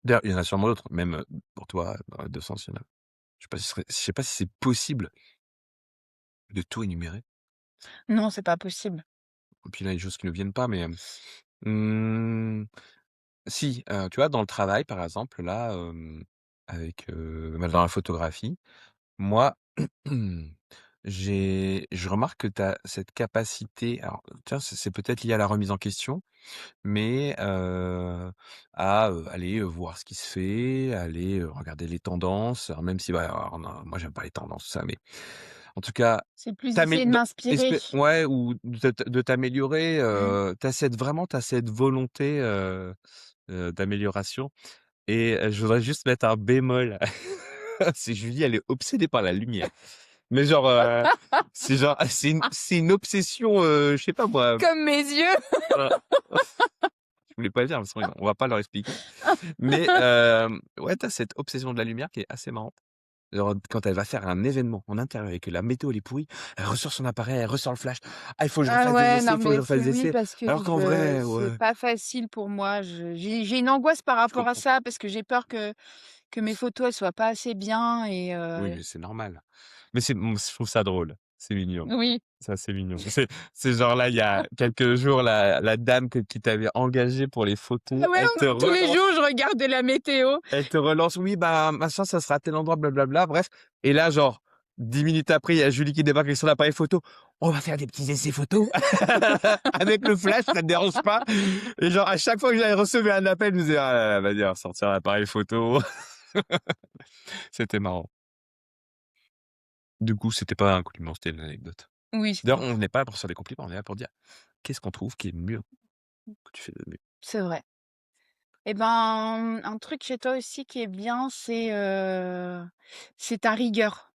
D'ailleurs, il y en a sûrement d'autres, même, pour toi, dans les 2 sens, il y en a. Je sais pas si c'est possible de tout énumérer. Non, c'est pas possible. Et puis là, il y a des choses qui ne viennent pas, mais, mmh, si, tu vois, dans le travail, par exemple, là, avec, bah, dans la photographie, moi, je remarque que tu as cette capacité alors, tiens, c'est peut-être lié à la remise en question, mais, à, aller, voir ce qui se fait, aller, regarder les tendances. Alors même si, bah, alors moi j'aime pas les tendances, tout ça, mais en tout cas, C'est plus t'amé essayer de dans m'inspirer. ouais, ou de t'améliorer, Mmh. tu as cette volonté, d'amélioration et je voudrais juste mettre un bémol. C'est Julie, elle est obsédée par la lumière. Mais genre, c'est genre, c'est une obsession, je sais pas moi, Comme mes yeux. heu, je voulais pas le dire, parce qu'on va pas leur expliquer. Mais, ouais, tu as cette obsession de la lumière qui est assez marrante. Genre, quand elle va faire un événement en intérieur et que la météo elle est pourrie, elle ressort son appareil, elle ressort le flash: «Ah, il faut que je Ah refasse des ouais, essais, non, il faut que je mais refasse c'est des oui, essais». parce que Alors qu'en je vrai, c'est ouais, pas facile pour moi. J'ai une angoisse par je rapport à comprends. ça parce que j'ai peur que mes photos, elles soient pas assez bien et Oui, mais c'est normal. Mais je trouve ça drôle, c'est mignon. oui. Ça, c'est mignon. C'est genre là, il y a quelques jours, la dame qui t'avait engagée pour les photos, Ah ouais, tous les jours, je regarde de la météo. elle te relance: «Oui, bah, machin, ça sera à tel endroit, blablabla», bref. Et là, genre, 10 minutes après, il y a Julie qui débarque avec son appareil photo: «On va faire des petits essais photos avec le flash, ça te dérange pas?» Et genre, à chaque fois que j'avais reçu un appel, je me disais: «Ah là là, vas-y, on va sortir l'appareil photo». C'était marrant. Du coup, c'était pas un compliment, c'était une anecdote. Oui, D'ailleurs, c'était on n'est pas là pour se faire des compliments, on est là pour dire: «Qu'est-ce qu'on trouve qui est mieux, que tu fais de mieux?» c'est vrai. Et ben, un truc chez toi aussi qui est bien, c'est ta rigueur.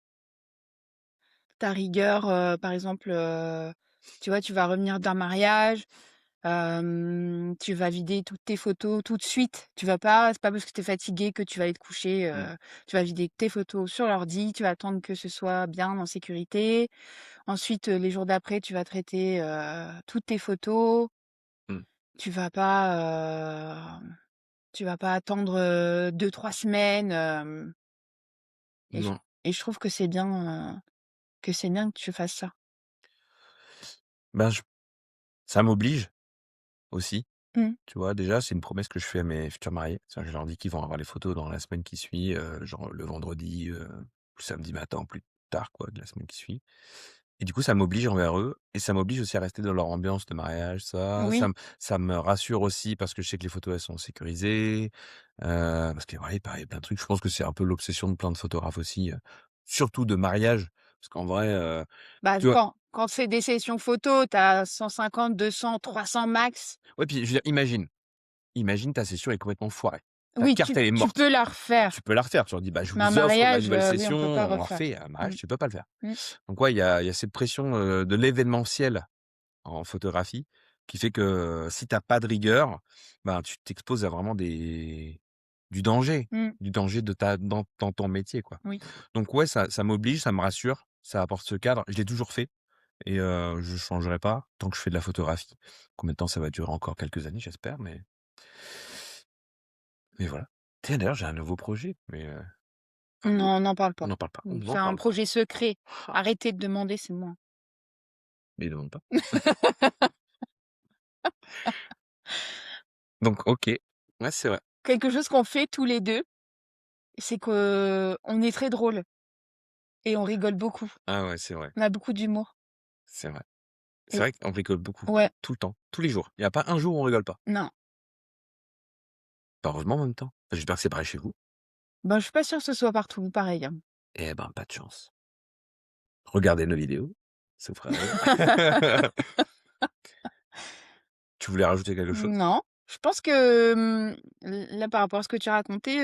Ta rigueur, par exemple, tu vois, tu vas revenir d'un mariage, tu vas vider toutes tes photos tout de suite. Tu vas pas C'est pas parce que tu es fatigué que tu vas aller te coucher, Mmh, tu vas vider tes photos sur l'ordi, tu vas attendre que ce soit bien en sécurité. Ensuite, les jours d'après, tu vas traiter, toutes tes photos. mmh. Tu vas pas, tu vas pas attendre, 2-3 semaines, et je Non. et je trouve que c'est bien que tu fasses ça. Ben, je ça m'oblige aussi, Mmh. tu vois? Déjà, c'est une promesse que je fais à mes futurs mariés. C'est-à-dire que je leur dis qu'ils vont avoir les photos dans la semaine qui suit, genre le vendredi, le samedi matin, plus tard quoi, de la semaine qui suit. Et du coup, ça m'oblige envers eux et ça m'oblige aussi à rester dans leur ambiance de mariage, Oui. ça me rassure aussi parce que je sais que les photos, elles sont sécurisées, parce que voilà, il paraît plein de trucs. Je pense que c'est un peu l'obsession de plein de photographes aussi, surtout de mariage, parce qu'en vrai, Bah, tu vois? quand c'est des sessions photo, tu as 150, 200, 300 max. Ouais, puis je veux dire, imagine ta session est complètement foirée. Ta Oui, carte, elle est tu morte. peux la refaire, Tu peux la refaire, tu leur dis: «Bah, je mais un vous offre ma mariage, nouvelle oui, on session», peut pas on la refaire. refait. Un Mmh. mariage, tu peux pas le faire. Mmh. Donc ouais, il y a cette pression, de l'événementiel en photographie qui fait que si tu as pas de rigueur, ben, tu t'exposes à vraiment Mmh. du danger de ta dans ton métier, quoi. Oui. Donc ouais, ça m'oblige, ça me rassure, ça apporte ce cadre. Je l'ai toujours fait et je changerai pas tant que je fais de la photographie. Combien de temps ça va durer? Encore quelques années, j'espère, mais voilà. Tiens, d'ailleurs, j'ai un nouveau projet, mais Non, n'en parle on pas. n'en parle pas, on C'est n'en un parle pas. projet secret. Ah, Arrêtez de demander, c'est moi. mais demande pas. Donc OK. Ouais, c'est vrai. Quelque chose qu'on fait tous les 2, c'est qu'on est très drôles et on rigole beaucoup. Ah ouais, c'est vrai, On a beaucoup d'humour c'est vrai. C'est et vrai qu'on rigole beaucoup, ouais, tout le temps, tous les jours. Il y a pas un jour où on rigole pas. non. Bah, heureusement en même temps. J'espère que c'est pareil chez vous. Ben, je suis pas sûre que ce soit partout pareil, hein. Eh ben, pas de chance. Regardez nos vidéos, ça vous fera rire. Tu voulais rajouter quelque chose? Non, je pense que, là, par rapport à ce que tu racontais,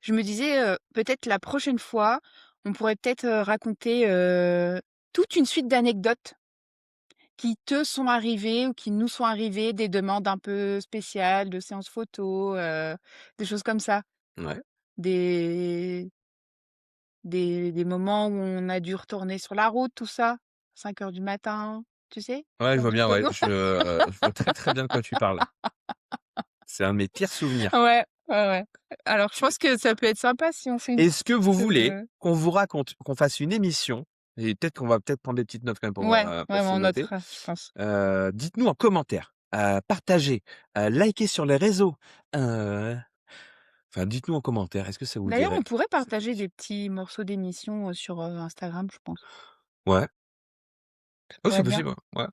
je me disais, peut-être la prochaine fois, on pourrait peut-être, raconter, toute une suite d'anecdotes qui te sont arrivées ou qui nous sont arrivées, des demandes un peu spéciales de séances photo, des choses comme ça. Ouais. Des des moments où on a dû retourner sur la route, tout ça, 5 heures du matin, tu sais? Ouais, je Faire vois du bien, ouais. photographe. Je vois très, très bien de quoi tu parles. C'est un de mes pires souvenirs. Ouais, ouais, ouais. Alors je pense que ça peut être sympa si on fait une Est-ce que vous petite, voulez qu'on vous raconte qu'on fasse une émission et peut-être qu'on va peut-être prendre des petites notes quand même ouais, pour ouais, se on noter. notera, je pense. Dites-nous en commentaire, partagez, likez sur les réseaux, heu, enfin dites-nous en commentaire, est-ce que ça vous D'ailleurs, on dirait? pourrait Cette partager émission? des petits morceaux d'émissions, sur, Instagram, je pense. Ouais. Ça Oh, pourrait c'est être bien. possible, ouais. Ouais.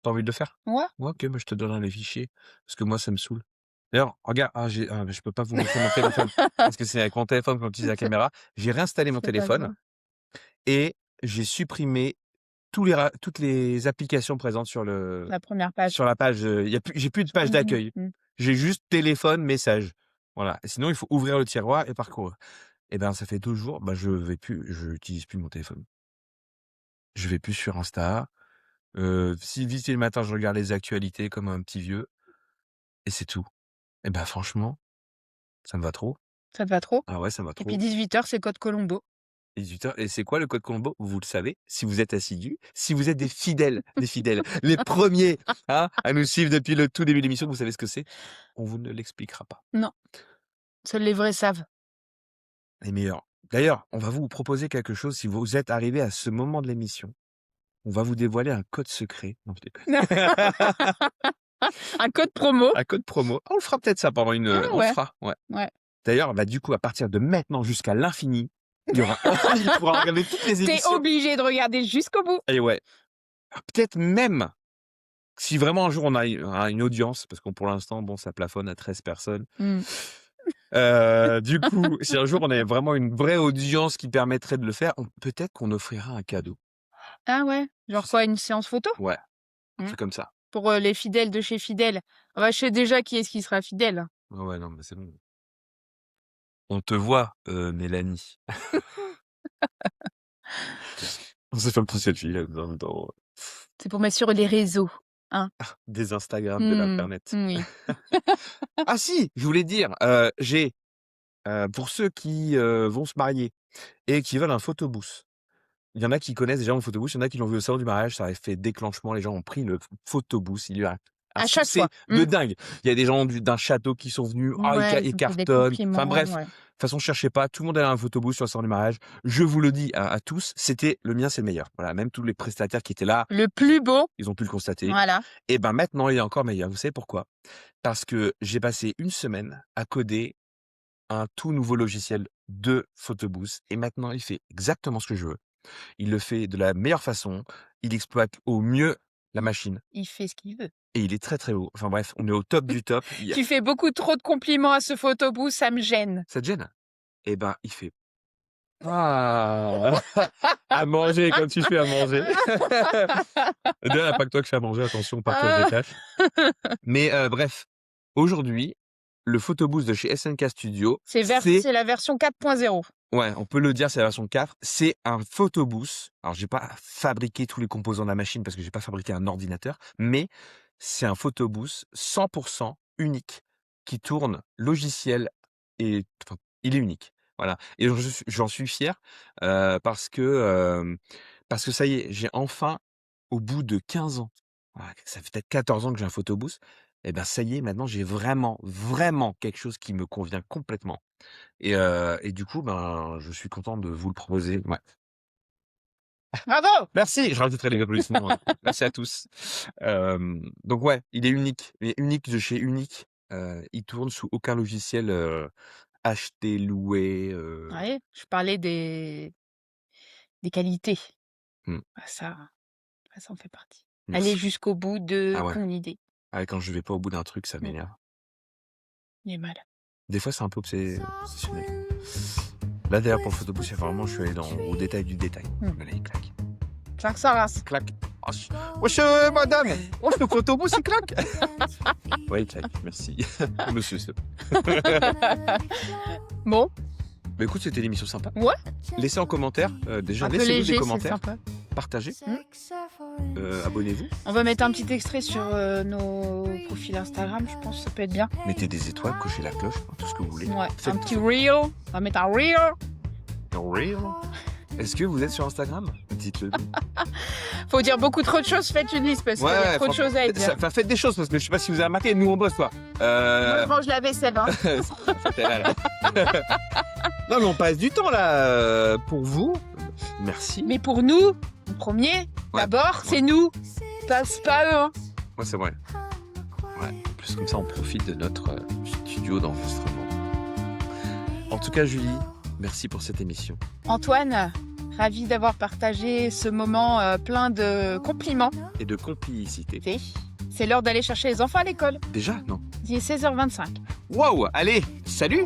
Tu envie de le faire? Ouais. Ouais, OK, bah, je te donnerai les fichiers parce que moi ça me saoule. D'ailleurs, regarde, je peux pas vous montrer mon téléphone parce que c'est avec mon téléphone qu'on utilise la C'est caméra. J'ai réinstallé mon c'est pas téléphone grave. et j'ai supprimé toutes les applications présentes La première page. sur la page, il y a plus j'ai plus de page Mmh d'accueil. mh. J'ai juste téléphone, message. Voilà. Et sinon, il faut ouvrir le tiroir et parcourir. Et ben, ça fait 2 jours, bah, je utilise plus mon téléphone. Je vais plus sur Insta. Si vite fait le matin, je regarde les actualités comme un petit vieux et c'est tout. Et ben, franchement, ça me va trop. Ça te va trop? Ah ouais, ça me va Et puis trop. 18 heures, c'est code Colombo. 18 heures. Et c'est quoi le code Colombo? Vous le savez, si vous êtes assidus, si vous êtes des fidèles, les premiers, hein, à nous suivre depuis le tout début de l'émission, vous savez ce que c'est? On vous ne l'expliquera pas. Non, seuls les vrais savent. Les meilleurs. D'ailleurs, on va vous proposer quelque chose si vous êtes arrivés à ce moment de l'émission. On va vous dévoiler un code secret. Non, je déconne. Un code promo. Un code promo. On le fera peut-être ça pendant Ah on le ouais, fera, ouais. ouais. D'ailleurs, bah, du coup, à partir de maintenant jusqu'à l'infini, il y aura il pourra regarder toutes les Tu émissions. obligé de regarder jusqu'au bout. Et ouais. Peut-être même, si vraiment un jour on a une audience, parce qu'on pour l'instant, bon, ça plafonne à 13 personnes. Mmh. Du coup, si un jour on avait vraiment une vraie audience qui permettrait de le faire, peut-être qu'on offrira un cadeau. Ah ouais? Je Genre sais quoi, une séance photo? ouais, un Mmh. truc comme ça. Pour, les fidèles de chez Fidèles. Ah bah, je sais déjà qui est-ce qui sera fidèle, hein. Ouais, ouais, non, mais c'est bon. On te voit, Mélanie. On s'est fait un petit selfie là dans C'est pour mettre sur les réseaux, hein. des Instagram de Mmh. l'internet. Oui. Ah si, je voulais dire, j'ai, pour ceux qui, vont se marier et qui veulent un photobooth. Il y en a qui connaissent déjà mon photobooth, il y en a qui l'ont vu au salon du mariage, ça avait fait déclenchement, les gens ont pris le photobooth, il y a eu un À chaque succès fois. de Mmh. dingue. Il y a des gens d'un château qui sont venus, ah Ouais, ils ils ont fait des cartonnent. Enfin compliments, bref, de ouais. toute façon cherchez pas, tout le monde a un photobooth sur le salon du mariage. Je vous le dis à tous, c'était le mien, c'est le meilleur. Voilà, même tous les prestataires qui étaient là, Le plus beau, ils ont pu le constater. voilà. Et ben maintenant, il est encore meilleur. Vous savez pourquoi? Parce que j'ai passé une semaine à coder un tout nouveau logiciel de photobooth et maintenant il fait exactement ce que je veux. Il le fait de la meilleure façon. Il exploite au mieux la machine Il fait ce qu'il veut. et il est très, très beau. Enfin bref, on est au top du top. Tu fais beaucoup trop de compliments à ce photobooth, ça me gêne. Ça te gêne? Eh ben, il fait à manger comme tu fais à manger. D'ailleurs, il n'y a pas que toi que je fais à manger, attention, partage des tâches. Mais bref, aujourd'hui, le photobooth de chez SNK Studio, C'est la version 4.0. ouais, on peut le dire, c'est la version 4. C'est un photobooth. Alors, j'ai pas fabriqué tous les composants de la machine parce que j'ai pas fabriqué un ordinateur, mais c'est un photobooth 100% unique qui tourne logiciel et enfin, il est unique. Voilà. Et j'en suis fier parce que ça y est, j'ai enfin, au bout de 15 ans, voilà, ça fait peut-être 14 ans que j'ai un photobooth, et ben ça y est, maintenant j'ai vraiment, vraiment quelque chose qui me convient complètement. Et du coup, ben, je suis content de vous le proposer. Ouais. Bravo! Merci, je rajouterai les applaudissements. Merci à tous. Donc ouais, il est unique, mais unique de chez unique. Il tourne sous aucun logiciel acheté, loué. Ouais, je parlais des qualités. Mmh. Ça en fait partie. Merci. Aller jusqu'au bout de Ah ouais. ton idée. Ah, quand je vais pas au bout d'un truc, ça Mmh. m'énerve. Il est mal. Des fois, c'est un peu obsessionnel. Là, d'ailleurs, pour le photobooth, je suis allé au détail du détail. Allez, clac. Claque sa race. Clac. Wesh, madame! Oh, le photobooth, il claque! Ouais, il claque, merci. Monsieur. Bon, Bah écoute, c'était une émission sympa. Ouais. Laissez en commentaire, déjà, un peu laissez-nous léger, des c'est commentaires, sympa. partagez, abonnez-vous, On va mettre un petit extrait sur nos profils Instagram, je pense que ça peut être bien. mettez des étoiles, cochez la cloche, tout ce que vous voulez. Ouais, Faites un petit reel. On va mettre un reel. Real. Est-ce que vous êtes sur Instagram? Dites-le. Faut dire beaucoup trop de choses, faites une liste parce qu'il y a trop de choses à dire. Enfin, faites des choses parce que je sais pas si vous avez remarqué, nous on bosse quoi. Moi, je mange la vaisselle. Hein. Non mais on passe du temps là pour vous. Merci. Mais pour nous, le premier, d'abord, c'est nous. C'est pas eux. Hein. Ouais, c'est vrai. Ouais. En plus comme ça, on profite de notre studio d'enregistrement. En tout cas, Julie, merci pour cette émission. Antoine, ravi d'avoir partagé ce moment plein de compliments. Et de complicité. C'est l'heure d'aller chercher les enfants à l'école. Déjà? Non. Il est 16h25. Waouh! Allez, salut!